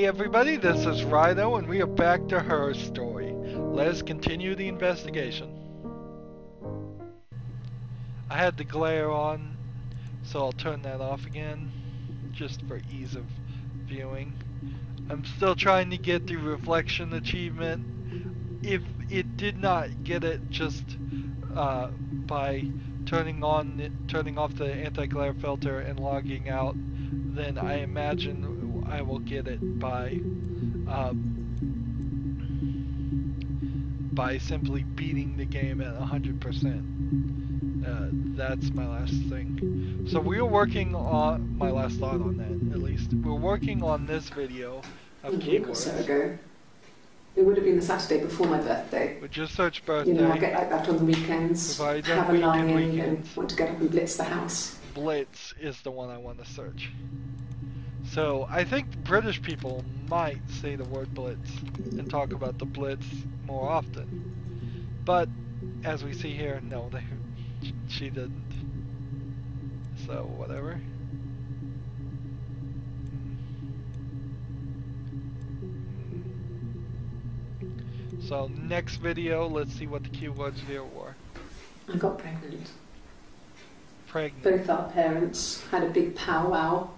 Hey everybody, this is Rydo and we are back to her story. Let's continue the investigation. I had the glare on, so I'll turn that off again, just for ease of viewing. I'm still trying to get the reflection achievement. If it did not get it just by turning off the anti-glare filter and logging out, then I imagine I will get it by simply beating the game at 100%. That's my last thing. So we are working on my last thought on that, at least. We're working on this video of keywords. A week or so ago. It would have been the Saturday before my birthday. We just searched birthday. You know, I get like that on the weekends. Have a lie-in and want to get up and blitz the house. Blitz is the one I want to search. So I think British people might say the word blitz and talk about the blitz more often. But as we see here, no, she didn't. So whatever. So next video, let's see what the keywords here were. I got pregnant. Pregnant. Both our parents had a big powwow.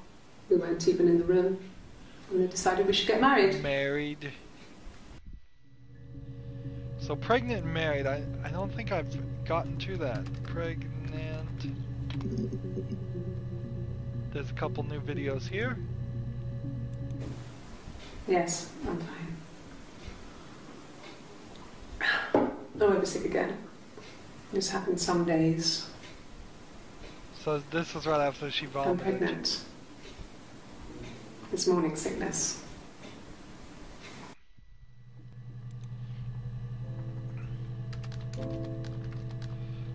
We weren't even in the room. And they decided we should get married. Married. So pregnant and married, I don't think I've gotten to that. Pregnant. There's a couple new videos here. Yes, I'm fine. I won't be sick again. This happens some days. So this was right after she vomited. I'm pregnant. It's morning sickness.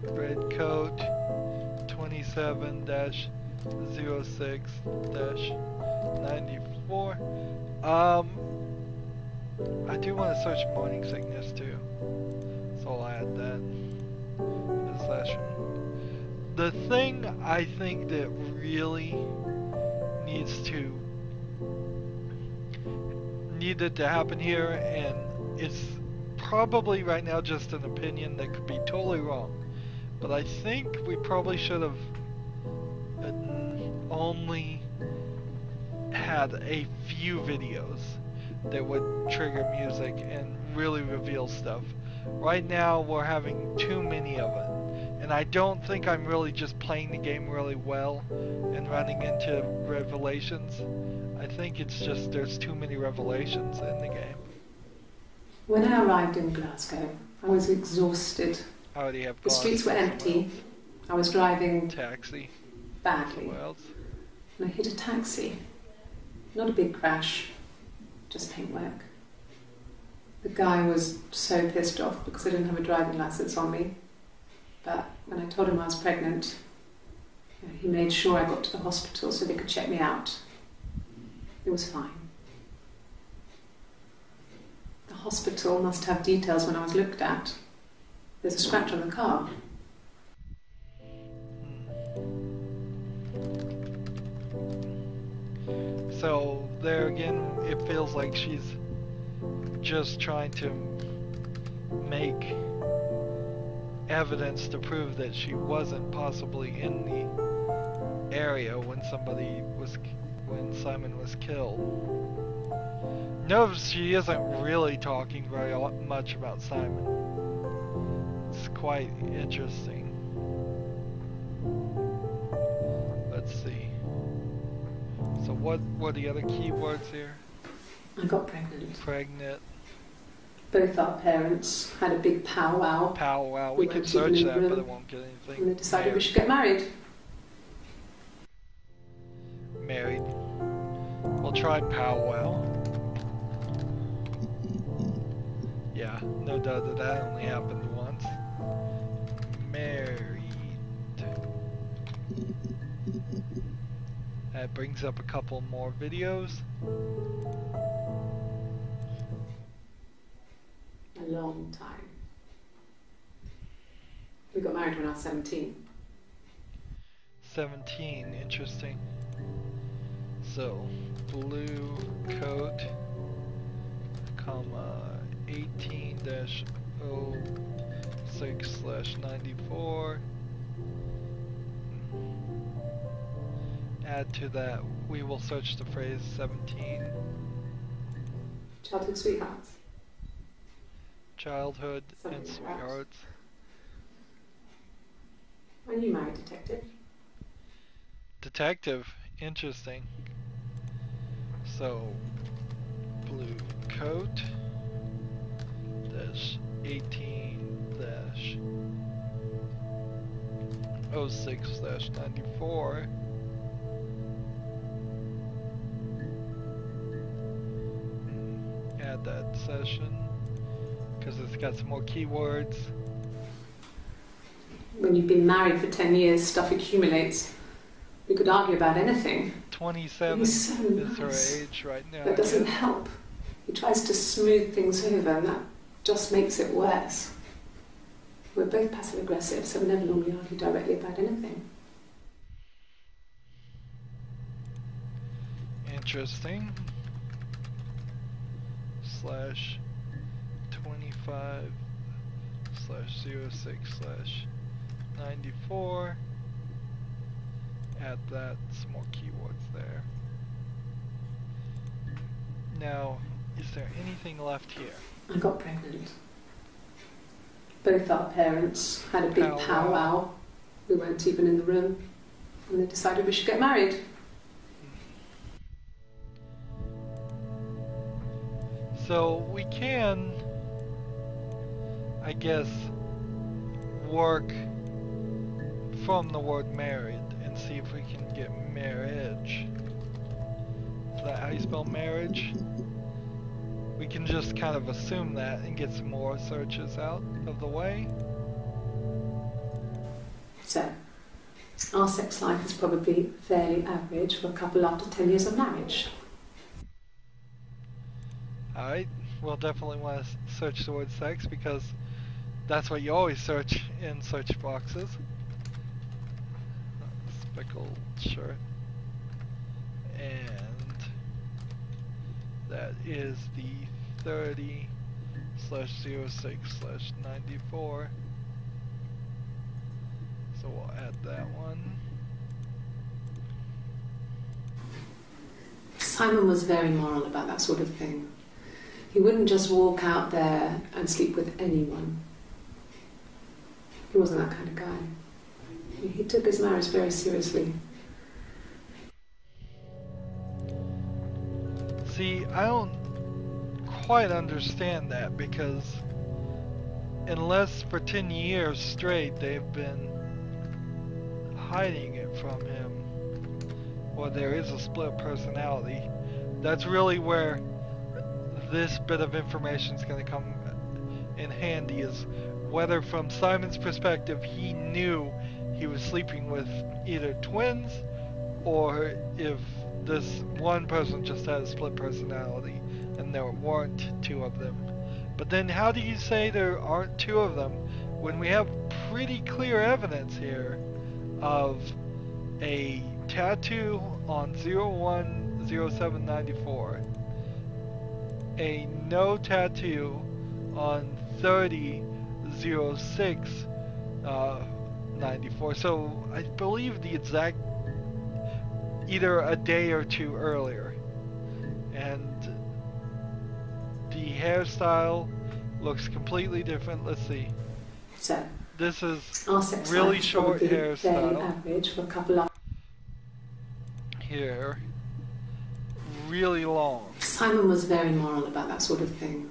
Red coat 27-06-94. I do want to search morning sickness too, so I'll add that in this session. The thing I think that really needed to happen here, and it's probably right now just an opinion that could be totally wrong, but I think we probably should have only had a few videos that would trigger music and really reveal stuff. Right now we're having too many of it, and I don't think I'm really just playing the game really well and running into revelations. I think it's just there's too many revelations in the game. When I arrived in Glasgow, I was exhausted. I already have the streets were empty. I was driving taxi badly. And I hit a taxi. Not a big crash, just paintwork. The guy was so pissed off because I didn't have a driving license on me. But when I told him I was pregnant, he made sure I got to the hospital so they could check me out. It was fine. The hospital must have details when I was looked at. There's a scratch on the car. So there again, it feels like she's just trying to make evidence to prove that she wasn't possibly in the area when Simon was killed. Notice she isn't really talking very much about Simon. It's quite interesting. Let's see. So what are the other keywords here? I got pregnant. Pregnant. Both our parents had a big powwow. Powwow. We could search that, but it won't get anything. And they decided we should get married. Married. We'll try powwow. Yeah, no doubt that only happened once. Married. That brings up a couple more videos. A long time. We got married when I was 17. 17, interesting. So, blue coat. 96/94. Add to that, we will search the phrase 17. Childhood sweethearts. Childhood Something and like that. sweethearts. Are you married, detective? Detective, interesting. So, blue coat, dash 18 dash 06/94. Add that session, because it's got some more keywords. When you've been married for 10 years, stuff accumulates. We could argue about anything. 27 He's so is her nice. age right now. That I doesn't guess. help. He tries to smooth things over, and that just makes it worse. We're both passive aggressive, so we never normally argue directly about anything. Interesting. /25/06/94. Add that, some more keywords there. Now, is there anything left here? I got pregnant. Both our parents had a big powwow. We weren't even in the room. And they decided we should get married. So we can, I guess, work from the word married and see if we can get marriage. Is that how you spell marriage? We can just kind of assume that and get some more searches out of the way. So, our sex life is probably fairly average for a couple after 10 years of marriage. Alright, we'll definitely want to search the word sex because that's what you always search in search boxes. Speckled shirt. And that is the 30/06/94. So we'll add that one. Simon was very moral about that sort of thing. He wouldn't just walk out there and sleep with anyone. He wasn't that kind of guy. He took his marriage very seriously. See, I don't quite understand that because unless for 10 years straight they've been hiding it from him, or there is a split personality, that's really where this bit of information is going to come in handy, is whether from Simon's perspective he knew he was sleeping with either twins or if this one person just had a split personality and there weren't two of them. But then how do you say there aren't two of them when we have pretty clear evidence here of a tattoo on 01/07/94, a no tattoo on 30/06/94. So I believe the exact, either a day or two earlier. And the hairstyle looks completely different. Let's see. So, This is our sex really life is short probably fairly hairstyle average for a couple of... here. Really long. Simon was very moral about that sort of thing.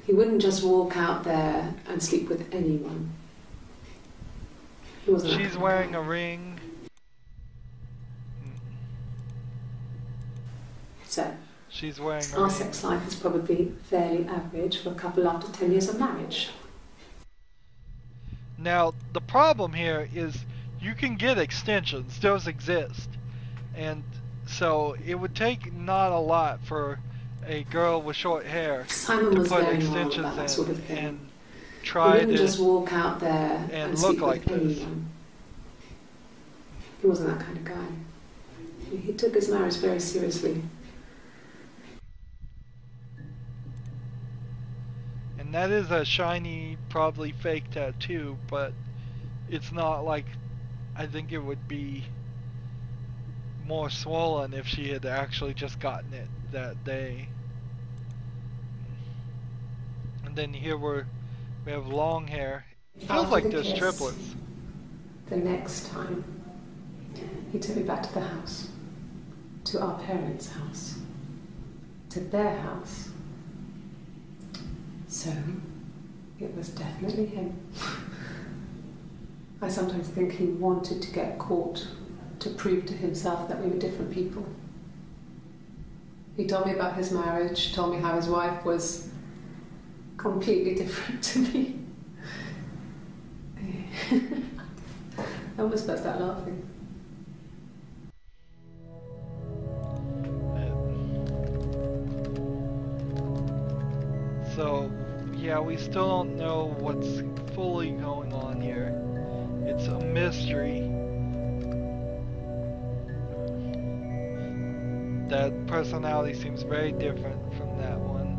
He wouldn't just walk out there and sleep with anyone. He wasn't that She's kind of wearing guy. a ring. So, She's wearing a our ring. sex life is probably fairly average for a couple after 10 years of marriage. Now, the problem here is you can get extensions. Those exist. And so it would take not a lot for a girl with short hair Simon to was put very moral extensions about that in sort of thing. and He try wouldn't to just walk out there and and look sleep like with this. anyone. He wasn't that kind of guy. He took his marriage very seriously. And And that is a shiny, probably fake tattoo, but it's not like, I think it would be more swollen if she had actually just gotten it that day. And then here we have long hair. It feels like there's triplets. The next time, he took me back to the house, to our parents' house, to their house. So, it was definitely him. I sometimes think he wanted to get caught to prove to himself that we were different people. He told me about his marriage, told me how his wife was completely different to me. I almost burst out laughing. So, yeah, we still don't know what's fully going on here. It's a mystery. That personality seems very different from that one.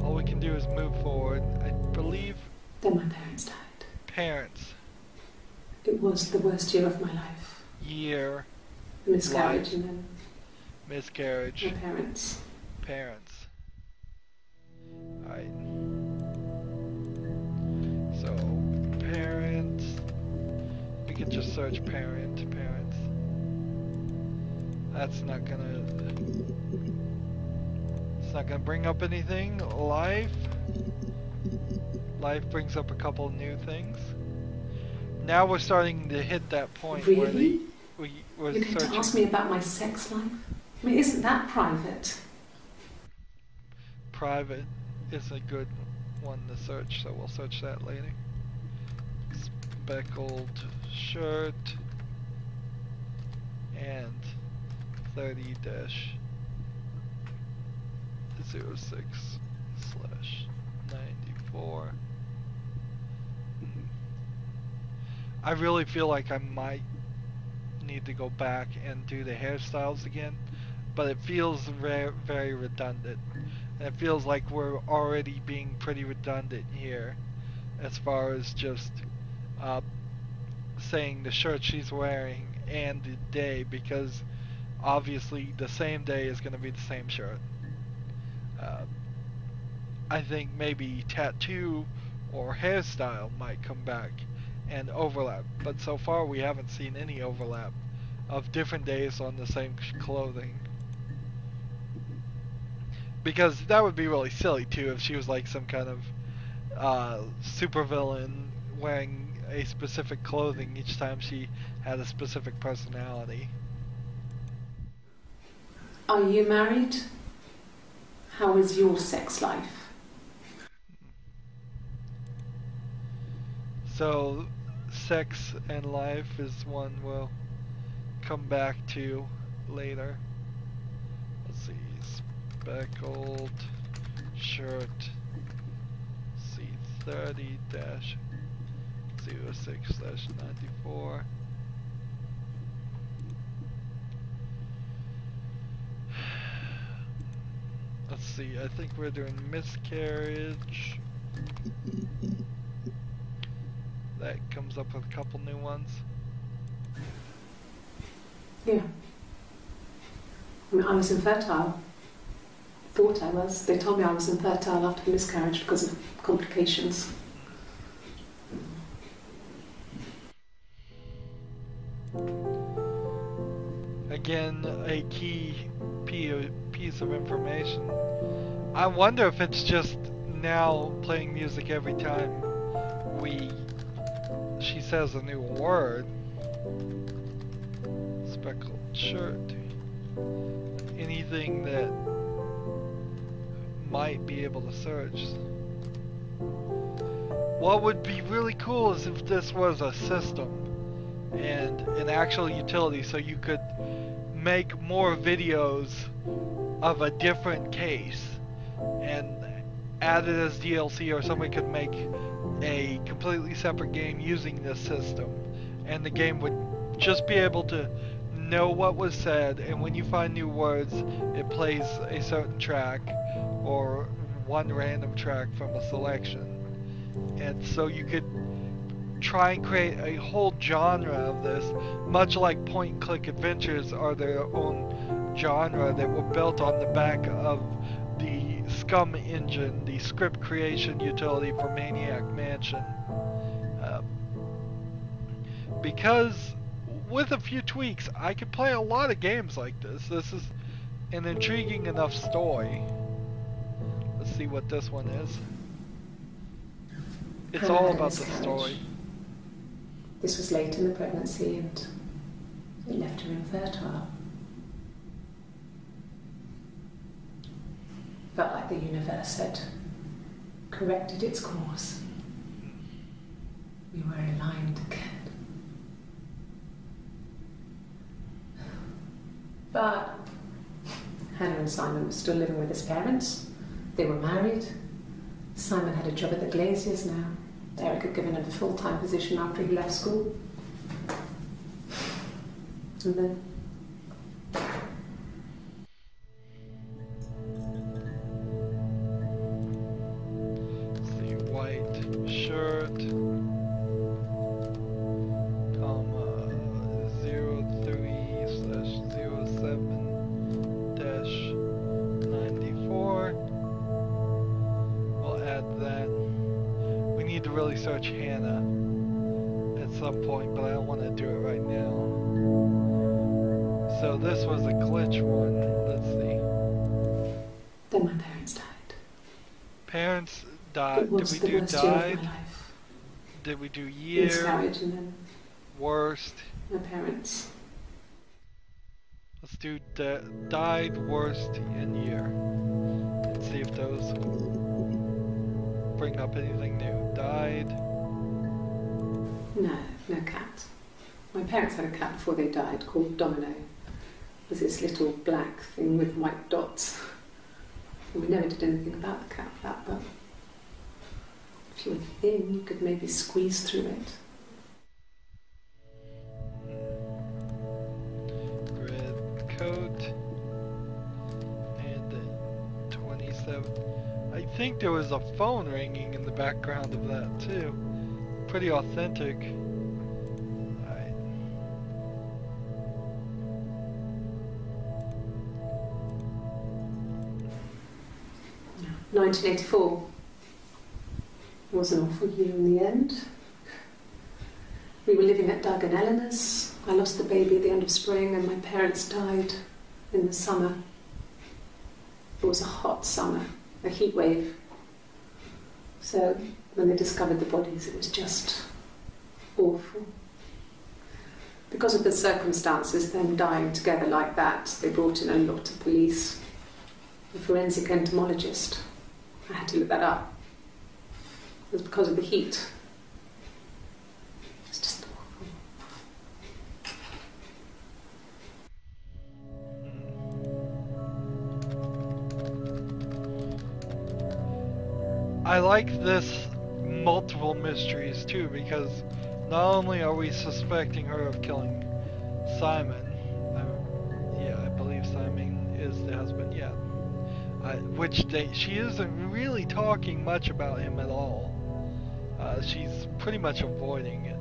All we can do is move forward. I believe... Then my parents died. Parents. It was the worst year of my life. Year. A miscarriage, and then... Miscarriage. My parents. Parents. Alright. So, parents. We can just search parents. That's not gonna... It's not gonna bring up anything. Life. Life brings up a couple new things. Now we're starting to hit that point where Really? we're You're going to ask me about my sex life? I mean, isn't that private? Private is a good one to search, so we'll search that later. Speckled shirt and 30-06/94. I really feel like I might need to go back and do the hairstyles again, but it feels very, very redundant. And it feels like we're already being pretty redundant here as far as just saying the shirt she's wearing and the day, because obviously the same day is going to be the same shirt. I think maybe tattoo or hairstyle might come back and overlap, but so far we haven't seen any overlap of different days on the same clothing. Because that would be really silly too if she was like some kind of supervillain wearing a specific clothing each time she had a specific personality. Are you married? How is your sex life? So, sex and life is one we'll come back to later. Let's see, speckled shirt C30-06/94. Let's see, I think we're doing miscarriage. That comes up with a couple new ones. Yeah. I mean, I was infertile. Thought I was. They told me I was infertile after miscarriage because of complications. Again, a key piece of information. I wonder if it's just now playing music every time she says a new word. Speckled shirt. Anything that might be able to search. What would be really cool is if this was a system and an actual utility, so you could make more videos of a different case and add it as DLC, or somebody could make a completely separate game using this system, and the game would just be able to know what was said, and when you find new words it plays a certain track or one random track from a selection. And so you could try and create a whole genre of this, much like point-and-click adventures are their own genre that were built on the back of the Scum engine, the script creation utility for Maniac Mansion. Because with a few tweaks, I could play a lot of games like this. This is an intriguing enough story. Let's see what this one is. It's all about the story. This was late in the pregnancy and it left her infertile. Felt like the universe had corrected its course. We were aligned again. But Hannah and Simon were still living with his parents. They were married. Simon had a job at the Glaziers now. Eric had given him a full-time position after he left school. And then... see, white shirt, comma, 03/07-94. We'll add that. We need to really search Hannah at some point, but I don't want to do it right now. So this was a glitch one. Let's see. Then my parents died. Parents died. It was Did we the do worst year died? of my life. Did we do year? Miscarriage and then Worst. my parents. Let's do died, worst, and year. Let's see if those bring up anything new. Died. No cat. My parents had a cat before they died called Domino. It was this little black thing with white dots. And we never did anything about the cat, but if you were thin, you could maybe squeeze through it. Red coat. And then 27. I think there was a phone ringing in the background of that too. Pretty authentic. Alright. 1984 was an awful year in the end. We were living at Doug and Eleanor's. I lost the baby at the end of spring and my parents died in the summer. It was a hot summer, a heat wave. So when they discovered the bodies, it was just awful. Because of the circumstances, them dying together like that, they brought in a lot of police. A forensic entomologist. I had to look that up. It was because of the heat. It's just awful. I like this multiple mysteries too, because not only are we suspecting her of killing Simon, I believe Simon is the husband, yeah. She isn't really talking much about him at all. She's pretty much avoiding it,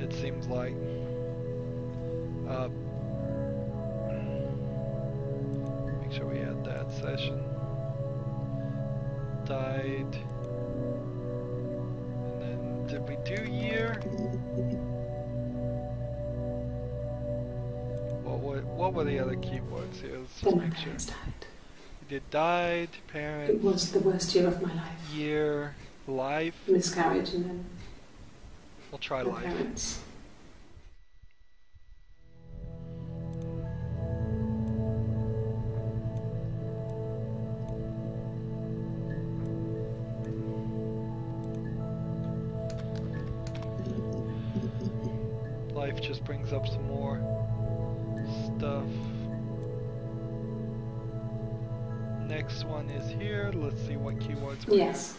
it seems like. Make sure we had that session. Died. And then, did we do year? What were the other keywords here? Let's just make sure. We did died, parents. It was the worst year of my life. Year, life. Miscarriage and then We'll try my life. parents. Life just brings up some more stuff. Next one is here. Let's see what keywords we Yes.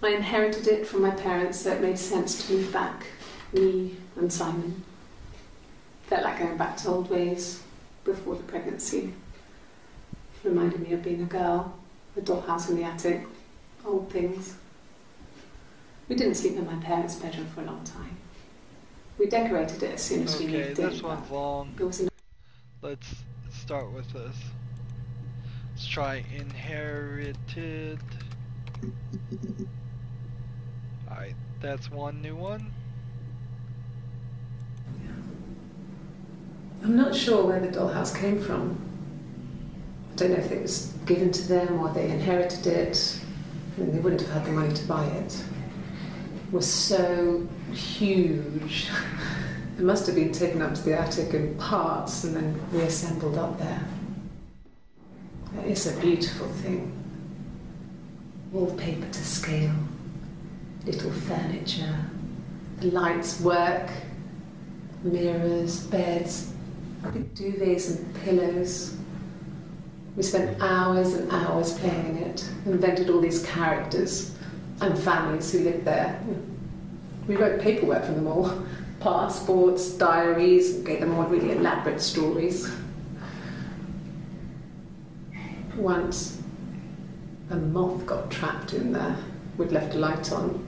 I inherited it from my parents, so it made sense to move back. Me and Simon. Felt like going back to old ways before the pregnancy. Reminded me of being a girl. The dollhouse in the attic. Old things. We didn't sleep in my parents' bedroom for a long time. We decorated it as soon as we moved in. Okay, this one's long. It was Let's start with this. Let's try inherited. Alright, that's one new one. I'm not sure where the dollhouse came from. I don't know if it was given to them or they inherited it. I mean, they wouldn't have had the money to buy it. It was so huge. It must have been taken up to the attic in parts and then reassembled up there. It's a beautiful thing. Wallpaper to scale, little furniture, the lights work, mirrors, beds, big duvets and pillows. We spent hours and hours playing in it, invented all these characters and families who lived there. We wrote paperwork for them all, passports, diaries, gave them all really elaborate stories. Once, a moth got trapped in there. We'd left a light on.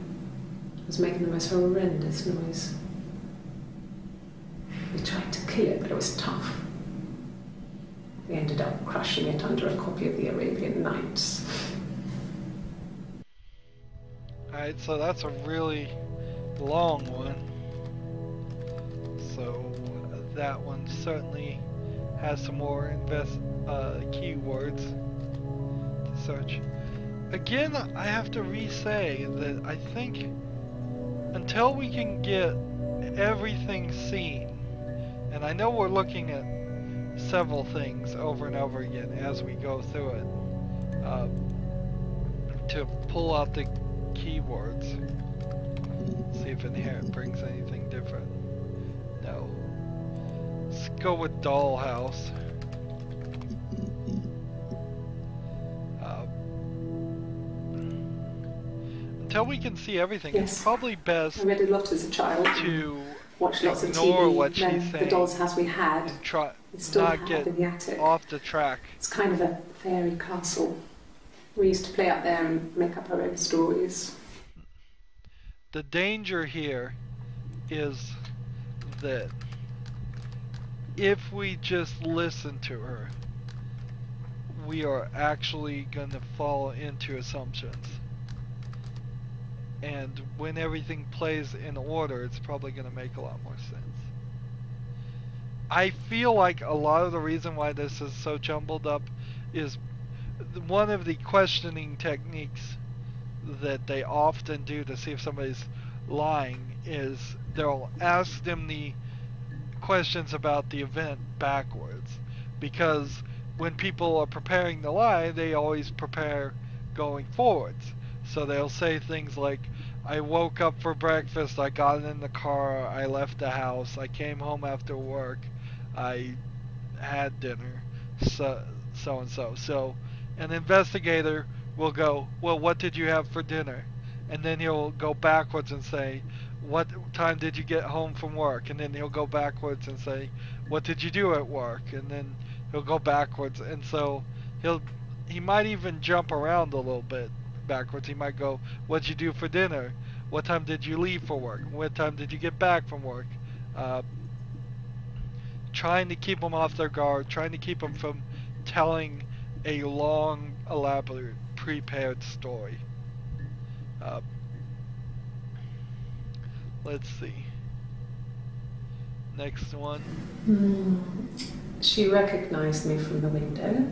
It was making the most horrendous noise. We tried to kill it, but it was tough. We ended up crushing it under a copy of the Arabian Nights. Alright, so that's a really long one. So that one certainly has some more keywords to search. Again, I have to re-say that I think until we can get everything seen, and I know we're looking at several things over and over again as we go through it, to pull out the keywords. See if inherit brings anything different. No. Let's go with dollhouse. Until we can see everything, Yes. it's probably best I read a lot as a child. to Watched lots of ignore TV. what she's saying. The doll's house we had. And try We still not have get in the attic. off the track. It's kind of a fairy castle. We used to play up there and make up our own stories. The danger here is that if we just listen to her, we are actually going to fall into assumptions. And when everything plays in order, it's probably going to make a lot more sense. I feel like a lot of the reason why this is so jumbled up is one of the questioning techniques that they often do to see if somebody's lying is they'll ask them the questions about the event backwards, because when people are preparing to lie, they always prepare going forwards. So they'll say things like, I woke up for breakfast, I got in the car, I left the house, I came home after work, I had dinner, so and so. So an investigator will go, well, what did you have for dinner? And then he'll go backwards and say, what time did you get home from work? And then he'll go backwards and say, what did you do at work? And then he'll go backwards. And so he might even jump around a little bit backwards. He might go, what'd you do for dinner? What time did you leave for work? What time did you get back from work? Trying to keep them off their guard, trying to keep them from telling a long, elaborate, prepared story. Let's see. Next one. She recognized me from the window.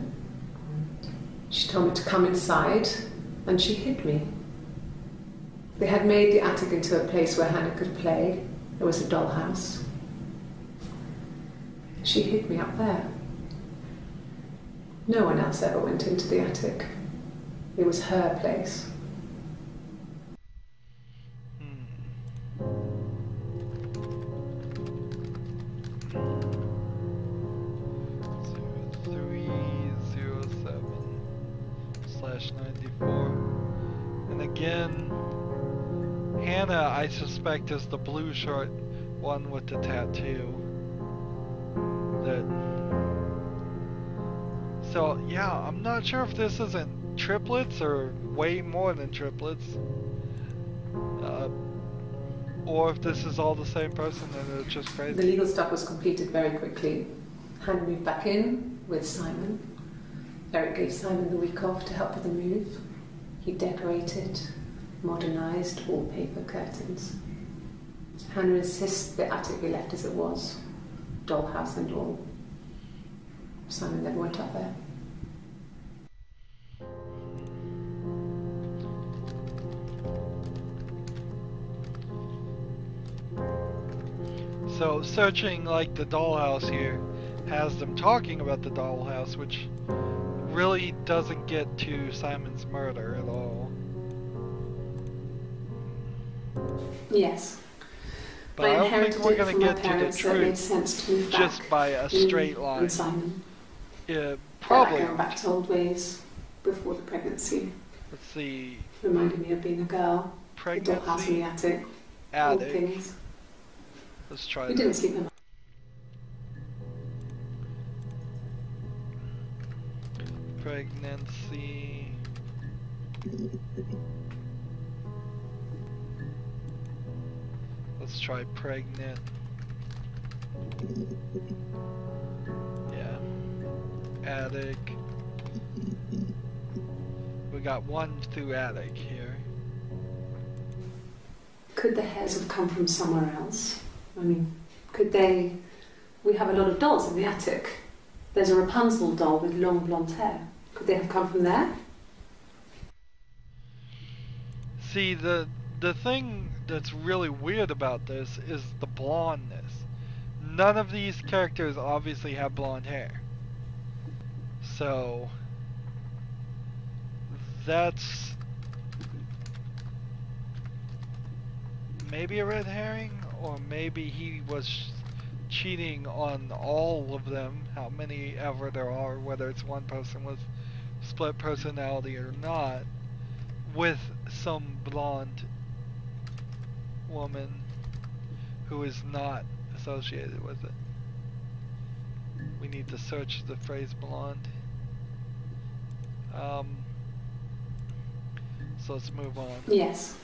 She told me to come inside, and she hid me. They had made the attic into a place where Hannah could play. There was a dollhouse. She hid me up there. No one else ever went into the attic. It was her place. And again, Hannah, I suspect, is the blue shirt one with the tattoo. So yeah, I'm not sure if this isn't triplets or way more than triplets. Or if this is all the same person and it's just crazy. The legal stuff was completed very quickly. Hannah moved back in with Simon. Eric gave Simon the week off to help with the move. He decorated, modernised wallpaper curtains. Hannah insists the attic be left as it was, dollhouse and all. Simon never went up there. So searching like the dollhouse here has them talking about the dollhouse, which really doesn't get to Simon's murder at all. Yes. But I don't think we're going to get to the truth just by a straight line. Yeah, probably. Going back to old ways before the pregnancy. Let's see. Reminded me of being a girl. Pregnancy. The dollhouse in the attic. Old things. Let's try We didn't sleep in. Pregnancy. Let's try pregnant. Yeah. Attic. We got one through attic here. Could the hairs have come from somewhere else? I mean, could they... We have a lot of dolls in the attic. There's a Rapunzel doll with long blonde hair. Could they have come from there? See, the thing that's really weird about this is the blondness. None of these characters obviously have blonde hair. So... that's... maybe a red herring? Or maybe he was cheating on all of them, how many ever there are, whether it's one person with split personality or not, with some blonde woman who is not associated with it. We need to search the phrase blonde. So let's move on. Yes.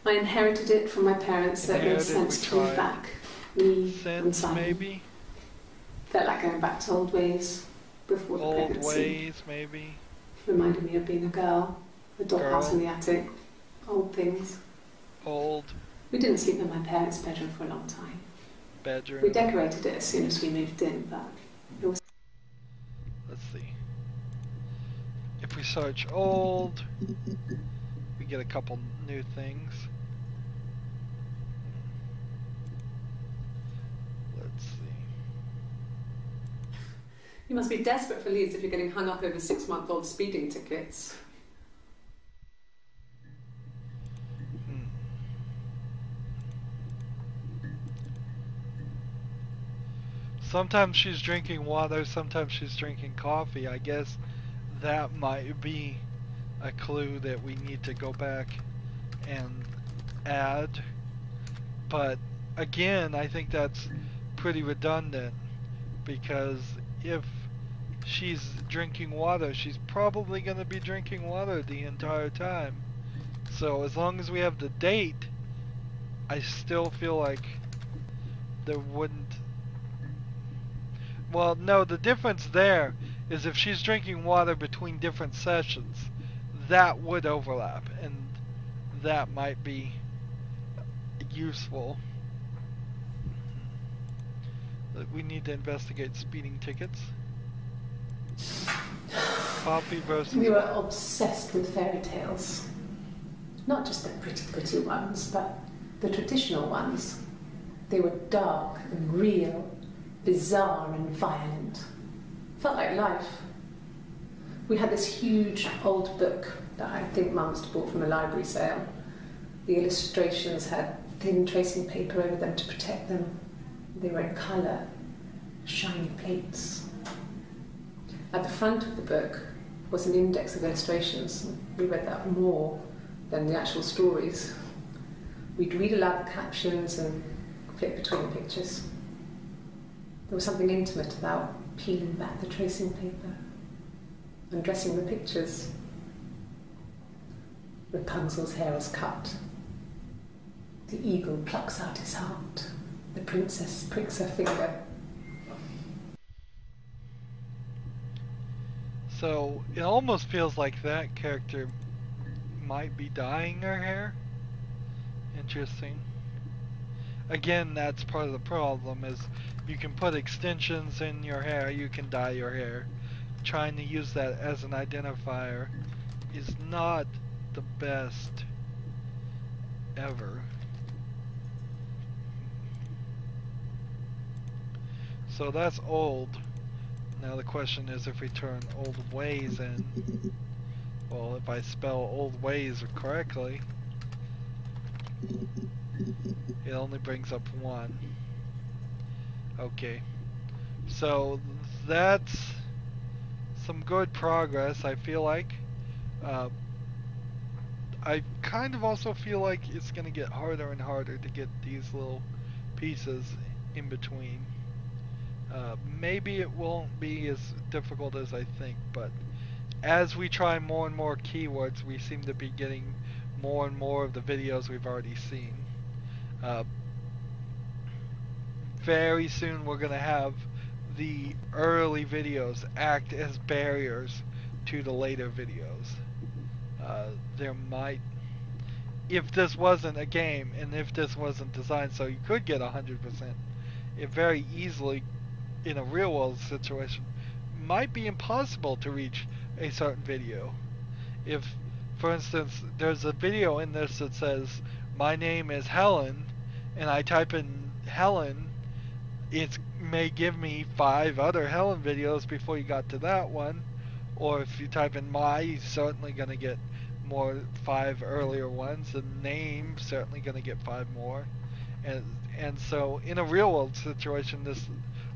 I inherited it from my parents, so it made sense to move back. Me and Simon. Maybe? Felt like going back to old ways before the pregnancy. Old ways, maybe? Reminded me of being a girl. The dollhouse in the attic. Old things. Old. We didn't sleep in my parents' bedroom for a long time. Bedroom. We decorated it as soon as we moved in, but it was... Let's see. If we search old, we get a couple new things. Let's see. You must be desperate for leads if you're getting hung up over 6-month-old speeding tickets. Sometimes she's drinking water, sometimes she's drinking coffee. I guess that might be a clue that we need to go back and add. But again, I think that's pretty redundant, because if she's drinking water, she's probably going to be drinking water the entire time. So as long as we have the date, I still feel like there wouldn't... Well, no, the difference there is if she's drinking water between different sessions, that would overlap, and that might be useful. We need to investigate speeding tickets. Coffee versus... We were obsessed with fairy tales. Not just the pretty ones, but the traditional ones. They were dark and real, bizarre and violent. Felt like life. We had this huge old book that I think Mum must have bought from a library sale. The illustrations had thin tracing paper over them to protect them. They were in colour, shiny plates. At the front of the book was an index of illustrations. We read that more than the actual stories. We'd read aloud the captions and flip between the pictures. There was something intimate about peeling back the tracing paper, undressing the pictures, Rapunzel's hair is cut. The eagle plucks out his heart. The princess pricks her finger. So it almost feels like that character might be dyeing her hair. Interesting. Again, that's part of the problem, is you can put extensions in your hair, you can dye your hair. Trying to use that as an identifier is not the best ever. So that's old. Now the question is, if we turn old ways in, well, if I spell old ways correctly, it only brings up 1. Okay, so that's some good progress, I feel like. I kind of also feel like it's going to get harder and harder to get these little pieces in between. Maybe it won't be as difficult as I think, but as we try more and more keywords, we seem to be getting more and more of the videos we've already seen. Very soon we're going to have the early videos act as barriers to the later videos. There might, if this wasn't a game and if this wasn't designed so you could get 100%, it very easily, in a real world situation, might be impossible to reach a certain video. If, for instance, there's a video in this that says, my name is Helen, and I type in Helen, it may give me 5 other Helen videos before you got to that one. Or if you type in my, you're certainly going to get more 5 earlier ones. The name, certainly going to get 5 more. And so in a real world situation, this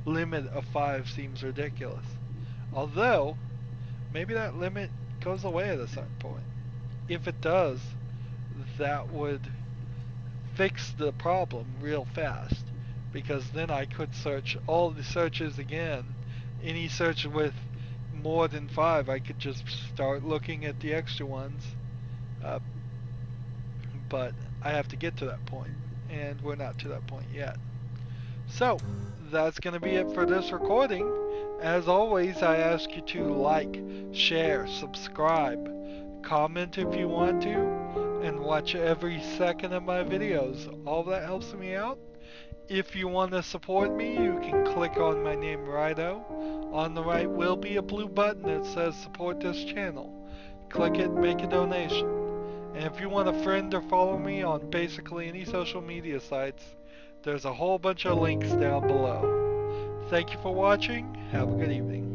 limit of 5 seems ridiculous. Although, maybe that limit goes away at a certain point. If it does, that would fix the problem real fast, because then I could search all the searches again. Any search with more than 5, I could just start looking at the extra ones. But I have to get to that point, and we're not to that point yet. So that's going to be it for this recording. As always, I ask you to like, share, subscribe, comment if you want to, and watch every second of my videos. All that helps me out. If you want to support me, you can click on my name, Rydo. On the right will be a blue button that says support this channel. Click it, make a donation. And if you want a friend or follow me on basically any social media sites, there's a whole bunch of links down below. Thank you for watching. Have a good evening.